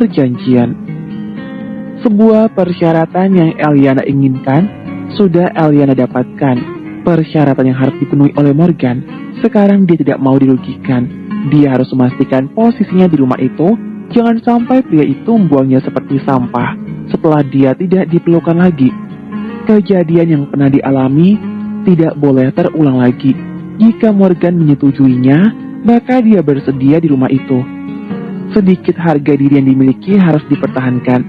perjanjian. Sebuah persyaratan yang Eliana inginkan sudah Eliana dapatkan. Persyaratan yang harus dipenuhi oleh Morgan. Sekarang dia tidak mau dirugikan. Dia harus memastikan posisinya di rumah itu. Jangan sampai pria itu membuangnya seperti sampah setelah dia tidak diperlukan lagi. Kejadian yang pernah dialami tidak boleh terulang lagi. Jika Morgan menyetujuinya, maka dia bersedia di rumah itu. Sedikit harga diri yang dimiliki harus dipertahankan.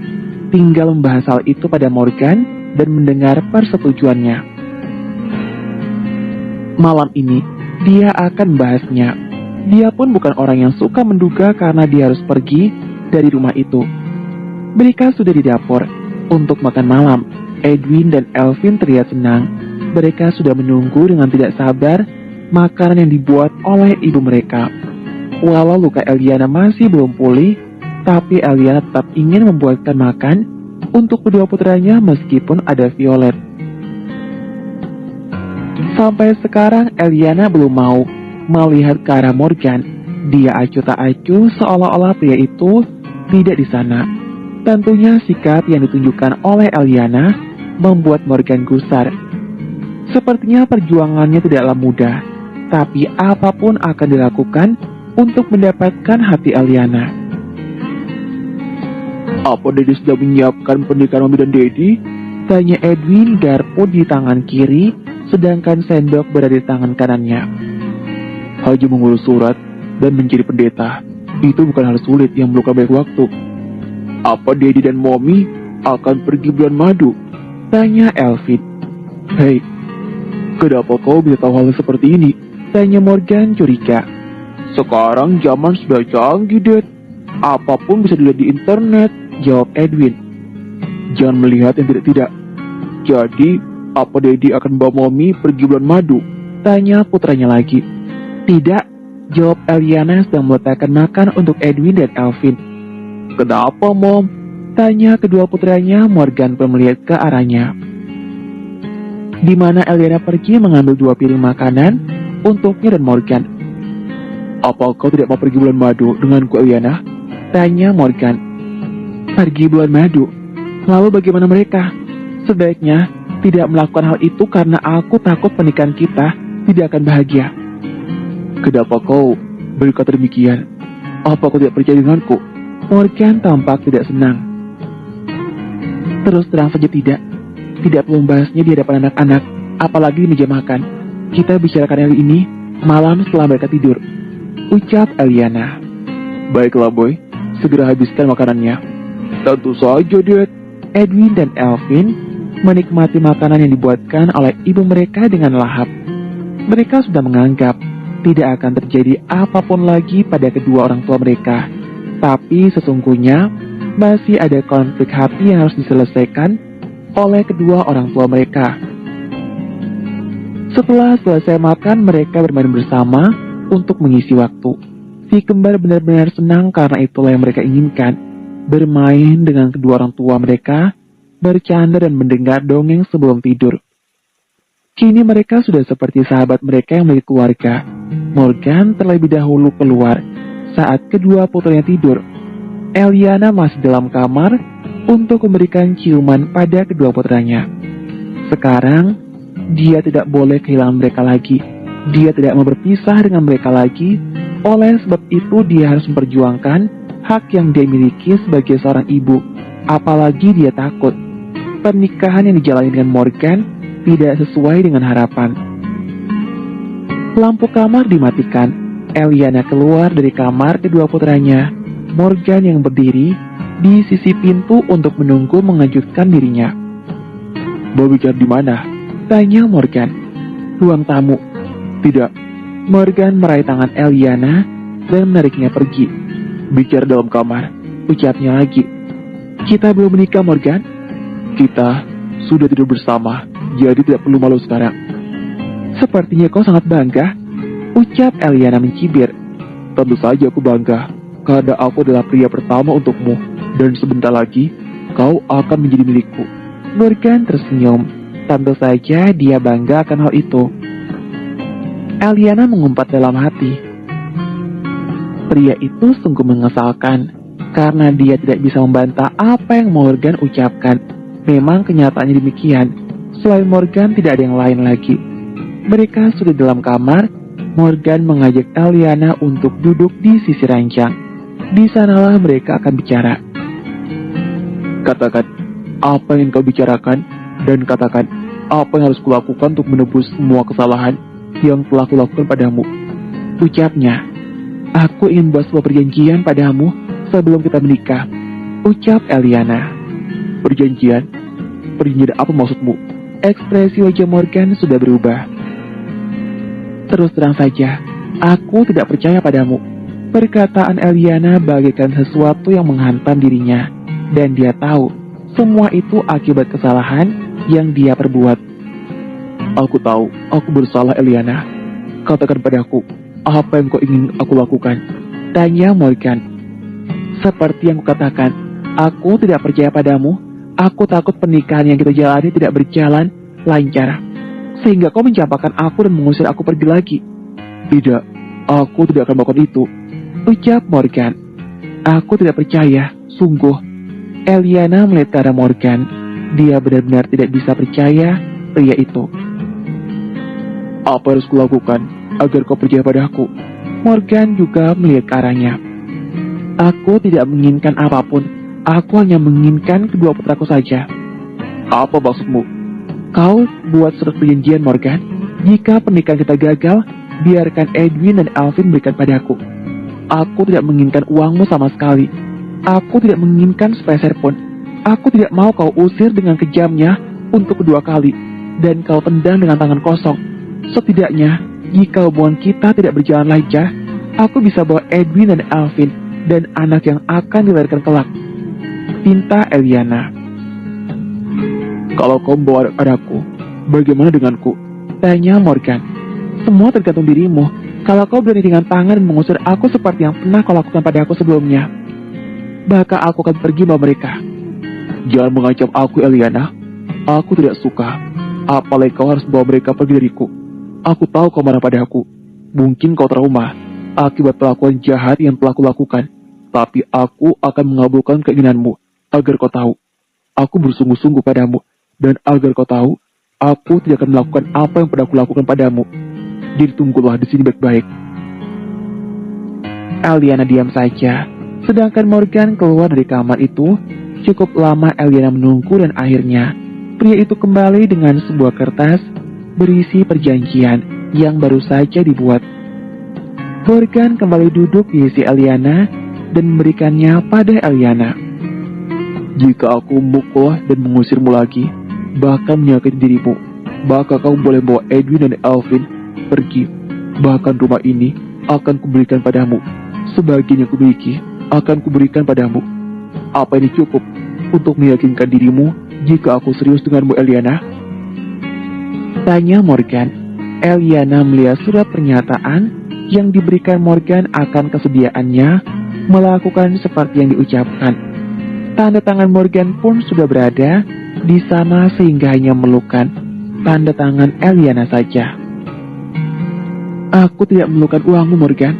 Tinggal membahas hal itu pada Morgan dan mendengar persetujuannya. Malam ini, dia akan membahasnya. Dia pun bukan orang yang suka menduga karena dia harus pergi dari rumah itu. Mereka sudah di dapur untuk makan malam. Edwin dan Elvin terlihat senang. Mereka sudah menunggu dengan tidak sabar makanan yang dibuat oleh ibu mereka. Walau luka Eliana masih belum pulih, tapi Eliana tetap ingin membuatkan makan untuk kedua putranya meskipun ada Violet. Sampai sekarang Eliana belum mau melihat ke arah Morgan. Dia acuh tak acuh seolah-olah pria itu tidak di sana. Tentunya sikap yang ditunjukkan oleh Eliana membuat Morgan gusar. Sepertinya perjuangannya tidaklah mudah, tapi apapun akan dilakukan untuk mendapatkan hati Eliana. Apa Dedi sudah menyiapkan pernikahan Mami dan Dedi? Tanya Edwin, garpu di tangan kiri, sedangkan sendok berada di tangan kanannya. Hanya mengurus surat dan menjadi pendeta, itu bukan hal sulit yang memerlukan banyak waktu. Apa Dedi dan Mommy akan pergi bulan madu? Tanya Elvin. Hei, kenapa kau bisa tahu hal seperti ini? Tanya Morgan curiga. Sekarang zaman sudah canggih, Dad. Apapun bisa dilihat di internet, jawab Edwin. Jangan melihat yang tidak-tidak. Jadi, apa Dedi akan bawa Mommy pergi bulan madu? Tanya putranya lagi. Tidak, jawab Eliana sedang meletakkan makan untuk Edwin dan Elvin. Kenapa, Mom? Tanya kedua putranya. Morgan pun melihat ke arahnya. Di mana Eliana pergi mengambil 2 piring makanan untuknya dan Morgan. Apa kau tidak mau pergi bulan madu denganku, Eliana? Tanya Morgan. Pergi bulan madu? Lalu bagaimana mereka? Sebaiknya tidak melakukan hal itu karena aku takut pernikahan kita tidak akan bahagia. Kenapa kau berkata demikian? Apa kau tidak percaya denganku? Morgan tampak tidak senang. Terus terang saja tidak. Tidak perlu membahasnya di hadapan anak-anak, apalagi di meja makan. Kita bicarakan hal ini malam setelah mereka tidur, ucap Eliana. Baiklah boy, segera habiskan makanannya. Tentu saja, Dad. Edwin dan Elvin menikmati makanan yang dibuatkan oleh ibu mereka dengan lahap. Mereka sudah menganggap tidak akan terjadi apapun lagi pada kedua orang tua mereka. Tapi sesungguhnya masih ada konflik hati yang harus diselesaikan oleh kedua orang tua mereka. Setelah selesai makan, mereka bermain bersama untuk mengisi waktu. Si kembar benar-benar senang karena itulah yang mereka inginkan. Bermain dengan kedua orang tua mereka, bercanda dan mendengar dongeng sebelum tidur. Kini mereka sudah seperti sahabat mereka yang memiliki keluarga. Morgan terlebih dahulu keluar saat kedua putranya tidur. Eliana masih dalam kamar untuk memberikan ciuman pada kedua putranya. Sekarang, dia tidak boleh kehilangan mereka lagi. Dia tidak mau berpisah dengan mereka lagi. Oleh sebab itu, dia harus memperjuangkan hak yang dia miliki sebagai seorang ibu. Apalagi dia takut pernikahan yang dijalani dengan Morgan tidak sesuai dengan harapan. Lampu kamar dimatikan. Eliana keluar dari kamar kedua putranya. Morgan yang berdiri di sisi pintu untuk menunggu mengejutkan dirinya. Mau bicara di mana? Tanya Morgan. Ruang tamu. Tidak. Morgan meraih tangan Eliana dan menariknya pergi. Bicara dalam kamar, ucapnya lagi. Kita belum menikah, Morgan. Kita sudah tidur bersama, jadi tidak perlu malu sekarang. Sepertinya kau sangat bangga, ucap Eliana mencibir. Tentu saja aku bangga, karena aku adalah pria pertama untukmu, dan sebentar lagi kau akan menjadi milikku. Morgan tersenyum. Tentu saja dia bangga akan hal itu. Eliana mengumpat dalam hati. Pria itu sungguh mengesalkan. karena dia tidak bisa membantah apa yang Morgan ucapkan. Memang kenyataannya demikian. Selain Morgan tidak ada yang lain lagi. Mereka sudah dalam kamar. Morgan mengajak Eliana untuk duduk di sisi ranjang. Di sanalah mereka akan bicara. Katakan apa yang kau bicarakan, dan katakan apa yang harus kulakukan untuk menebus semua kesalahan yang telah kulakukan padamu. Ucapnya. Aku ingin buat sebuah perjanjian padamu sebelum kita menikah. Ucap Eliana. Perjanjian? Perjanjian apa maksudmu? Ekspresi wajah Morgan sudah berubah. Terus terang saja, aku tidak percaya padamu. Perkataan Eliana bagaikan sesuatu yang menghantam dirinya. Dan dia tahu, semua itu akibat kesalahan yang dia perbuat. Aku tahu, aku bersalah Eliana. Katakan padaku, apa yang kau ingin aku lakukan? Tanya Morgan. Seperti yang kukatakan, aku tidak percaya padamu. Aku takut pernikahan yang kita jalani tidak berjalan lancar, sehingga kau mencampakkan aku dan mengusir aku pergi lagi. Tidak, aku tidak akan melakukan itu. Ucap Morgan. Aku tidak percaya, sungguh. Eliana melihat ke arah Morgan. Dia benar-benar tidak bisa percaya pria itu. Apa harus kulakukan agar kau percaya padaku? Morgan juga melihat ke arahnya. Aku tidak menginginkan apapun. Aku hanya menginginkan kedua putraku saja. Apa maksudmu? Kau buat surat perjanjian, Morgan. Jika pernikahan kita gagal, biarkan Edwin dan Alvin berikan padaku. Aku tidak menginginkan uangmu sama sekali. Aku tidak menginginkan sepeser pun. Aku tidak mau kau usir dengan kejamnya untuk kedua kali, dan kau tendang dengan tangan kosong. Setidaknya, jika hubungan kita tidak berjalan lancar, aku bisa bawa Edwin dan Alvin dan anak yang akan dilahirkan kelak. Pinta Eliana. Kalau kau membawa anakku, bagaimana denganku? Tanya Morgan. Semua tergantung dirimu. Kalau kau berani dengan tangan dan mengusir aku seperti yang pernah kau lakukan pada aku sebelumnya, maka aku akan pergi bawa mereka. Jangan mengancam aku, Eliana. Aku tidak suka. Apalagi kau harus bawa mereka pergi dariku. Aku tahu kau marah pada aku. Mungkin kau trauma akibat perlakuan jahat yang telah kulakukan. Tapi aku akan mengabulkan keinginanmu. Agar kau tahu, aku bersungguh-sungguh padamu. Dan agar kau tahu, aku tidak akan melakukan apa yang pernah kulakukan padamu. Jadi tunggulah di sini baik-baik. Eliana diam saja. Sedangkan Morgan keluar dari kamar itu. Cukup lama Eliana menunggu dan akhirnya pria itu kembali dengan sebuah kertas berisi perjanjian yang baru saja dibuat. Morgan kembali duduk di sisi Eliana dan memberikannya pada Eliana. Jika aku memukul dan mengusirmu lagi, bahkan menyakiti dirimu, maka kamu boleh bawa Edwin dan Alvin pergi. Bahkan rumah ini akan kuberikan padamu. Sebagian yang kumiliki akan kuberikan padamu. Apa ini cukup untuk meyakinkan dirimu jika aku serius denganmu, Eliana? Tanya Morgan. Eliana melihat surat pernyataan yang diberikan Morgan akan kesediaannya melakukan seperti yang diucapkan. Tanda tangan Morgan pun sudah berada di sana sehingga hanya memerlukan tanda tangan Eliana saja. Aku tidak memerlukan uangmu, Morgan.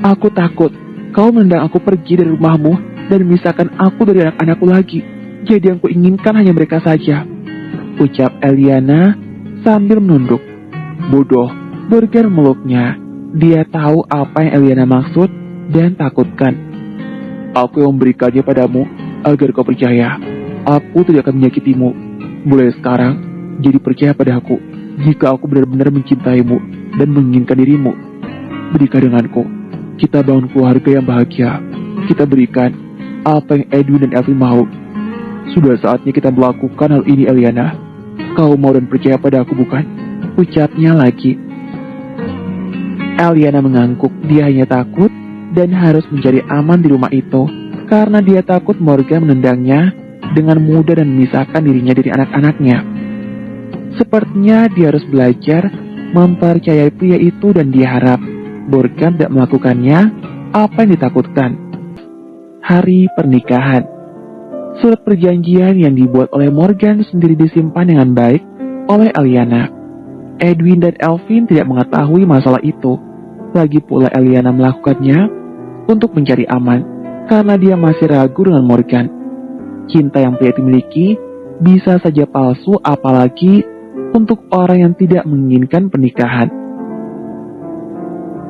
Aku takut kau menendang aku pergi dari rumahmu dan memisahkan aku dari anak-anakku lagi. Jadi yang kuinginkan hanya mereka saja. Ucap Eliana sambil menunduk. Bodoh, Morgan meluknya. Dia tahu apa yang Eliana maksud dan takutkan. Aku yang memberikannya padamu agar kau percaya. Aku tidak akan menyakitimu. Mulai sekarang, jadi percaya padaku. Jika aku benar-benar mencintaimu dan menginginkan dirimu, menikah denganku. Kita bangun keluarga yang bahagia. Kita berikan apa yang Edwin dan Alvin mau. Sudah saatnya kita melakukan hal ini, Eliana. Kau mau dan percaya padaku, bukan? Ucapnya lagi. Eliana mengangguk. Dia hanya takut dan harus mencari aman di rumah itu karena dia takut Morgan menendangnya dengan mudah dan memisahkan dirinya dari anak-anaknya. Sepertinya dia harus belajar mempercayai pria itu dan dia harap Morgan tidak melakukannya apa yang ditakutkan. Hari pernikahan. Surat perjanjian yang dibuat oleh Morgan sendiri disimpan dengan baik oleh Eliana. Edwin dan Alvin tidak mengetahui masalah itu. Lagi pula Eliana melakukannya untuk mencari aman. karena dia masih ragu dengan Morgan. Cinta yang pria itu miliki bisa saja palsu, apalagi untuk orang yang tidak menginginkan pernikahan.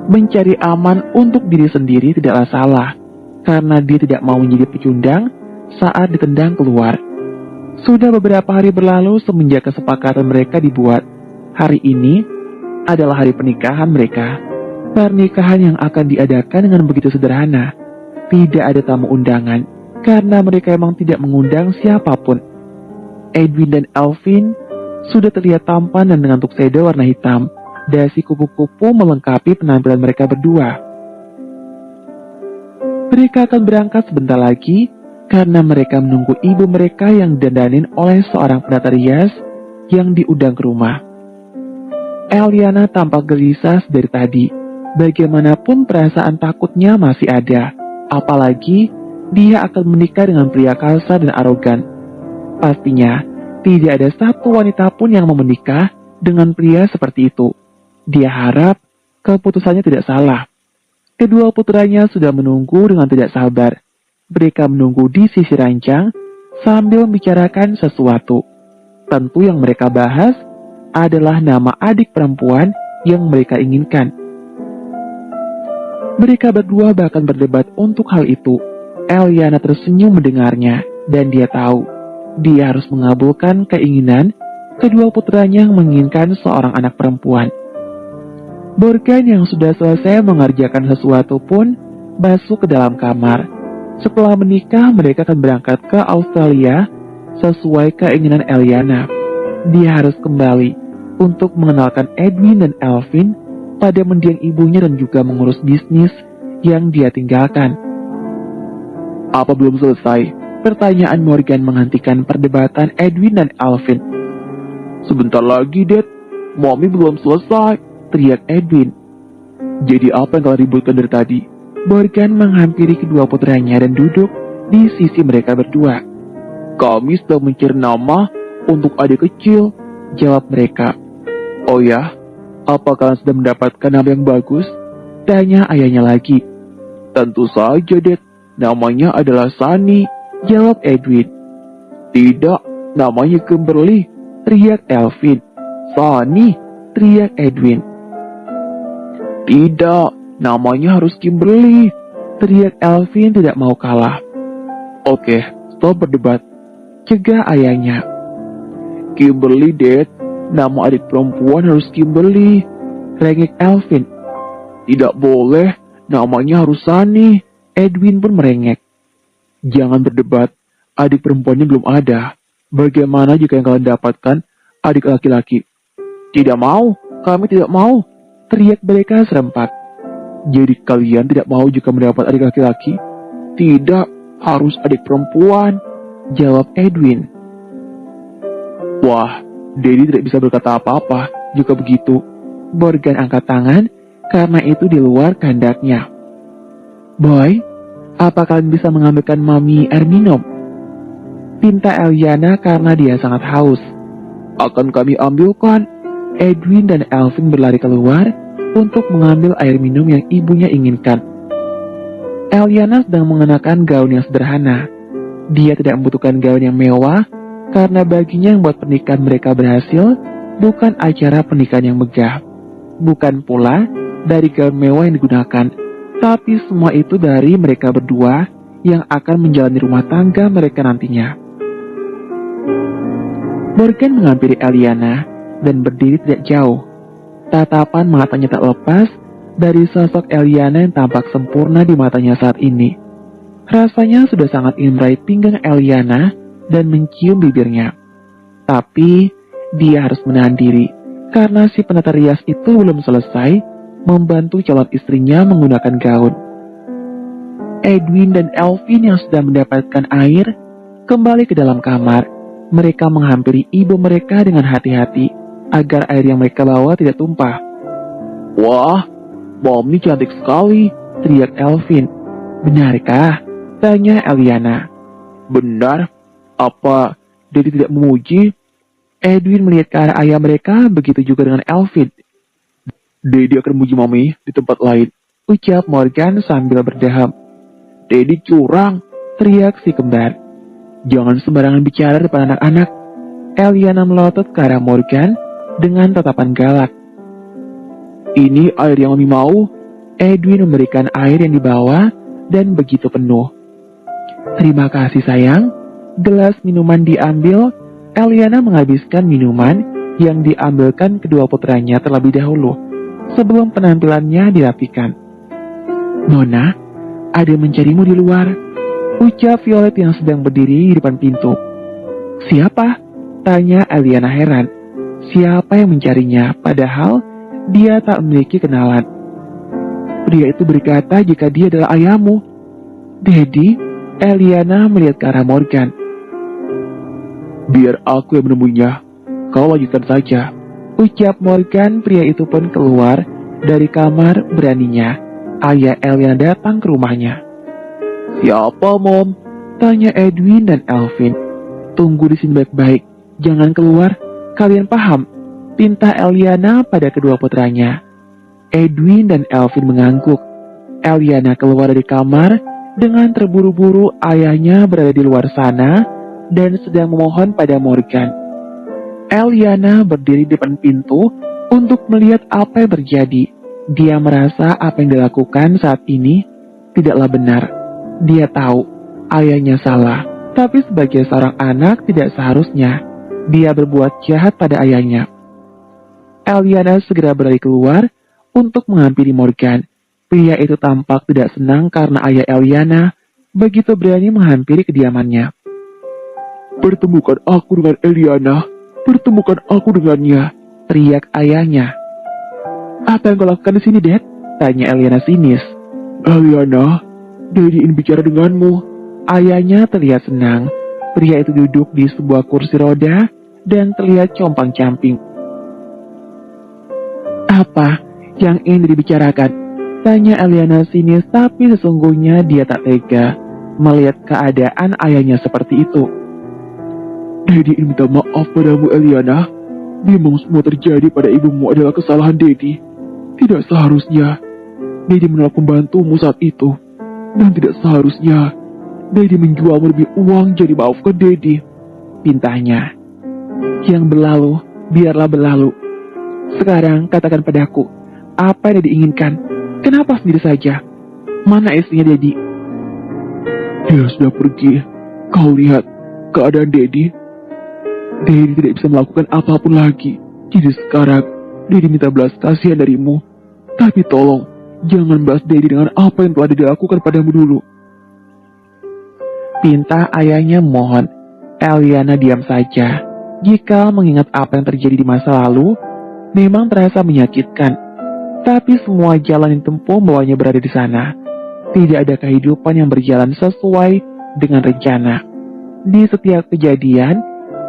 Mencari aman untuk diri sendiri tidaklah salah, karena dia tidak mau menjadi pecundang saat ditendang keluar. Sudah beberapa hari berlalu semenjak kesepakatan mereka dibuat. Hari ini adalah hari pernikahan mereka. Pernikahan yang akan diadakan dengan begitu sederhana. Tidak ada tamu undangan, karena mereka memang tidak mengundang siapapun. Edwin dan Elvin sudah terlihat tampan dan dengan tuxedo warna hitam. Dasi kupu-kupu melengkapi penampilan mereka berdua. Mereka akan berangkat sebentar lagi karena mereka menunggu ibu mereka yang didandanin oleh seorang penata rias yang diundang ke rumah. Eliana tampak gelisah dari tadi. Bagaimanapun perasaan takutnya masih ada, apalagi dia akan menikah dengan pria kasar dan arogan. Pastinya tidak ada satu wanita pun yang mau menikah dengan pria seperti itu. Dia harap keputusannya tidak salah. Kedua putranya sudah menunggu dengan tidak sabar. Mereka menunggu di sisi ranjang sambil membicarakan sesuatu. Tentu yang mereka bahas adalah nama adik perempuan yang mereka inginkan. Mereka berdua bahkan berdebat untuk hal itu. Eliana tersenyum mendengarnya, dan dia tahu dia harus mengabulkan keinginan kedua putranya yang menginginkan seorang anak perempuan. Morgan yang sudah selesai mengerjakan sesuatu pun masuk ke dalam kamar. Setelah menikah, mereka akan berangkat ke Australia sesuai keinginan Eliana. Dia harus kembali untuk mengenalkan Edwin dan Elvin pada mendiang ibunya dan juga mengurus bisnis yang dia tinggalkan. Apa belum selesai? Pertanyaan Morgan menghentikan perdebatan Edwin dan Elvin. Sebentar lagi, Dad. Mommy belum selesai, teriak Edwin. Jadi apa yang kalian ributkan dari tadi? Morgan menghampiri kedua putranya dan duduk di sisi mereka berdua. Kami sedang mencari nama untuk adik kecil, jawab mereka. Oh ya, apa kalian sudah mendapatkan nama yang bagus? Tanya ayahnya lagi. Tentu saja, Dad. Namanya adalah Sunny, jawab Edwin. Tidak, namanya Kimberly, teriak Elvin. Sunny, teriak Edwin. Tidak, namanya harus Kimberly, teriak Elvin tidak mau kalah. Oke, stop berdebat, cegah ayahnya. Kimberly, Dad, nama adik perempuan harus Kimberly, rengek Elvin. Tidak boleh, namanya harus Sunny, Edwin pun merengek. Jangan berdebat, adik perempuannya belum ada. Bagaimana jika yang kalian dapatkan adik laki-laki? Tidak mau, kami tidak mau, teriak mereka serempak. Jadi kalian tidak mau jika mendapat adik laki-laki? Tidak, harus adik perempuan, jawab Edwin. Wah, Daddy tidak bisa berkata apa-apa jika begitu. Morgan angkat tangan karena itu di luar kehendaknya. Boy, apa kalian bisa mengambilkan Mami air minum? Pinta Eliana karena dia sangat haus. Akan kami ambilkan. Edwin dan Elvin berlari keluar untuk mengambil air minum yang ibunya inginkan. Eliana sedang mengenakan gaun yang sederhana. Dia tidak membutuhkan gaun yang mewah, karena baginya yang buat pernikahan mereka berhasil bukan acara pernikahan yang megah. Bukan pula dari gaun mewah yang digunakan, tapi semua itu dari mereka berdua yang akan menjalani rumah tangga mereka nantinya. Morgan menghampiri Eliana dan berdiri tidak jauh. Tatapan matanya tak lepas dari sosok Eliana yang tampak sempurna di matanya saat ini. Rasanya sudah sangat ingin meraih pinggang Eliana dan mencium bibirnya. Tapi dia harus menahan diri karena si penata rias itu belum selesai membantu calon istrinya menggunakan gaun. Edwin dan Elvin yang sudah mendapatkan air kembali ke dalam kamar. Mereka menghampiri ibu mereka dengan hati-hati agar air yang mereka bawa tidak tumpah. Wah, Mommy cantik sekali, teriak Elvin. Benarkah? Tanya Eliana. Benar. Apa Daddy tidak memuji? Edwin melihat ke arah ayah mereka, begitu juga dengan Elvin. Daddy akan memuji Mommy di tempat lain, ucap Morgan sambil berdaham. Daddy curang, teriak si kembar. Jangan sembarangan bicara depan anak-anak. Eliana melotot ke arah Morgan dengan tatapan galak. Ini air yang Mami mau. Edwin memberikan air yang dibawa dan begitu penuh. Terima kasih sayang. Gelas minuman diambil. Eliana menghabiskan minuman yang diambilkan kedua putranya terlebih dahulu sebelum penampilannya dirapikan. Nona, ada yang mencarimu di luar, ucap Violet yang sedang berdiri di depan pintu. Siapa? Tanya Eliana heran. Siapa yang mencarinya padahal dia tak memiliki kenalan. Pria itu berkata jika dia adalah ayahmu. Daddy, Eliana melihat ke arah Morgan. Biar aku yang menemuinya. Kau lanjutkan saja, ucap Morgan. Pria itu pun keluar dari kamar. Beraninya ayah Eliana datang ke rumahnya. Siapa, Mom? Tanya Edwin dan Elvin. Tunggu di sini baik-baik, jangan keluar. Kalian paham? Pinta Eliana pada kedua putranya. Edwin dan Elvin mengangguk. Eliana keluar dari kamar dengan terburu-buru. Ayahnya berada di luar sana dan sedang memohon pada Morgan. Eliana berdiri di depan pintu untuk melihat apa yang terjadi. Dia merasa apa yang dilakukan saat ini tidaklah benar. Dia tahu ayahnya salah, tapi sebagai seorang anak tidak seharusnya dia berbuat jahat pada ayahnya. Eliana segera berlari keluar untuk menghampiri Morgan. Pria itu tampak tidak senang karena ayah Eliana begitu berani menghampiri kediamannya. Pertemukan aku dengan Eliana. Pertemukan aku dengannya, teriak ayahnya. Apa yang kau lakukan di sini, Dad? Tanya Eliana sinis. Eliana, Daddy ingin bicara denganmu. Ayahnya terlihat senang. Pria itu duduk di sebuah kursi roda dan terlihat compang-camping. Apa yang ingin dibicarakan? Tanya Eliana sinis, tapi sesungguhnya dia tak tega melihat keadaan ayahnya seperti itu. Daddy ingin minta maaf padamu, Eliana. Memang semua terjadi pada ibumu adalah kesalahan Daddy. Tidak seharusnya Daddy menolak pembantumu saat itu. Dan tidak seharusnya Daddy menjualmu lebih uang jadi maafkan Daddy. Pintanya. Yang berlalu, biarlah berlalu. Sekarang katakan padaku, apa yang Daddy inginkan? Kenapa sendiri saja? Mana istrinya Daddy? Dia sudah pergi. Kau lihat keadaan Daddy. Daddy tidak bisa melakukan apapun lagi. Jadi sekarang Daddy minta belas kasihan darimu. Tapi tolong jangan balas Daddy dengan apa yang telah dilakukan padamu dulu. Pinta ayahnya mohon. Eliana diam saja. Jika mengingat apa yang terjadi di masa lalu, memang terasa menyakitkan. Tapi semua jalan yang ditempuh membawanya berada di sana. Tidak ada kehidupan yang berjalan sesuai dengan rencana. Di setiap kejadian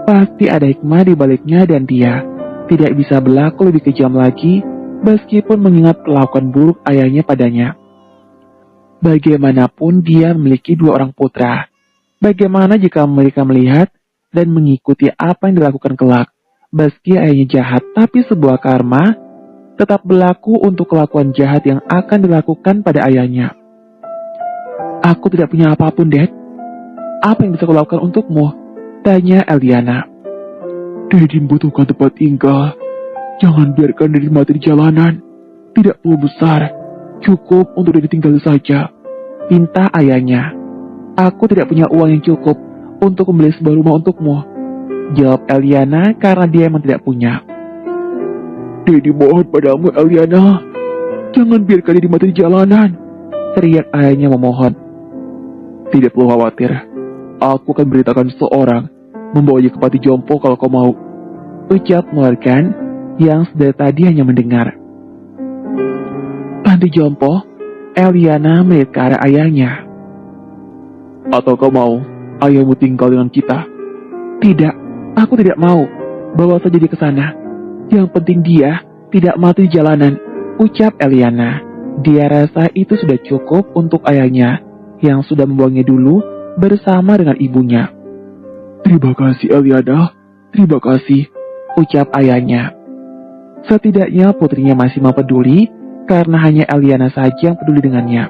pasti ada hikmah di baliknya dan dia tidak bisa berlaku lebih kejam lagi meskipun mengingat perlakuan buruk ayahnya padanya. Bagaimanapun dia memiliki dua orang putra. Bagaimana jika mereka melihat dan mengikuti apa yang dilakukan kelak? Meski ayahnya jahat, tapi sebuah karma tetap berlaku untuk kelakuan jahat yang akan dilakukan pada ayahnya. Aku tidak punya apapun, Dad. Apa yang bisa kulakukan untukmu? Tanya Eliana. Daddy membutuhkan tempat tinggal. Jangan biarkan Daddy mati di jalanan. Tidak perlu besar. Cukup untuk Daddy tinggal saja. Pinta ayahnya. Aku tidak punya uang yang cukup untuk membeli sebuah rumah untukmu. Jawab Eliana karena dia memang tidak punya. Daddy mohon padamu, Eliana. Jangan biarkan Daddy mati di jalanan. Teriak ayahnya memohon. Tidak perlu khawatir. Aku akan beritakan seseorang membawanya ke panti jompo kalau kau mau. Ucap Morgan yang sedari tadi hanya mendengar. Panti jompo? Eliana melihat ke arah ayahnya. Atau kau mau ayahmu tinggal dengan kita? Tidak, aku tidak mau. Bawa saja dia ke sana. Yang penting dia tidak mati di jalanan. Ucap Eliana. Dia rasa itu sudah cukup untuk ayahnya yang sudah membuangnya dulu bersama dengan ibunya. Terima kasih Eliana, terima kasih, ucap ayahnya. Setidaknya putrinya masih peduli karena hanya Eliana saja yang peduli dengannya.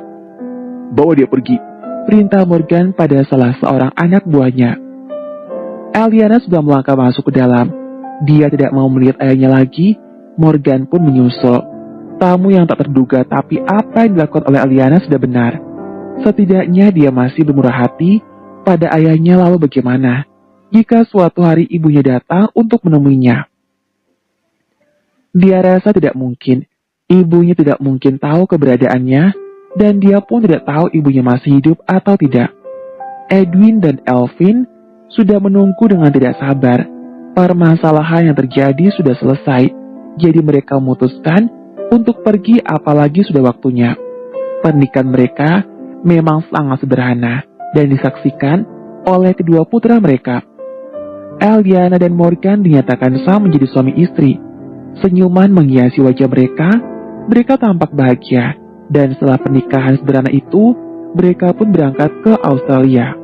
Bawa dia pergi, perintah Morgan pada salah seorang anak buahnya. Eliana sudah melangkah masuk ke dalam. Dia tidak mau melihat ayahnya lagi. Morgan pun menyusul. Tamu yang tak terduga, tapi apa yang dilakukan oleh Eliana sudah benar. Setidaknya dia masih bermurah hati pada ayahnya. Lalu bagaimana jika suatu hari ibunya datang untuk menemuinya? Dia rasa tidak mungkin. Ibunya tidak mungkin tahu keberadaannya, dan dia pun tidak tahu ibunya masih hidup atau tidak. Edwin dan Elvin sudah menunggu dengan tidak sabar. Permasalahan yang terjadi sudah selesai, jadi mereka memutuskan untuk pergi, apalagi sudah waktunya. Pernikahan mereka memang sangat sederhana dan disaksikan oleh kedua putra mereka. Eliana dan Morgan dinyatakan sah menjadi suami istri. Senyuman menghiasi wajah mereka. Mereka tampak bahagia, dan setelah pernikahan sederhana itu, mereka pun berangkat ke Australia.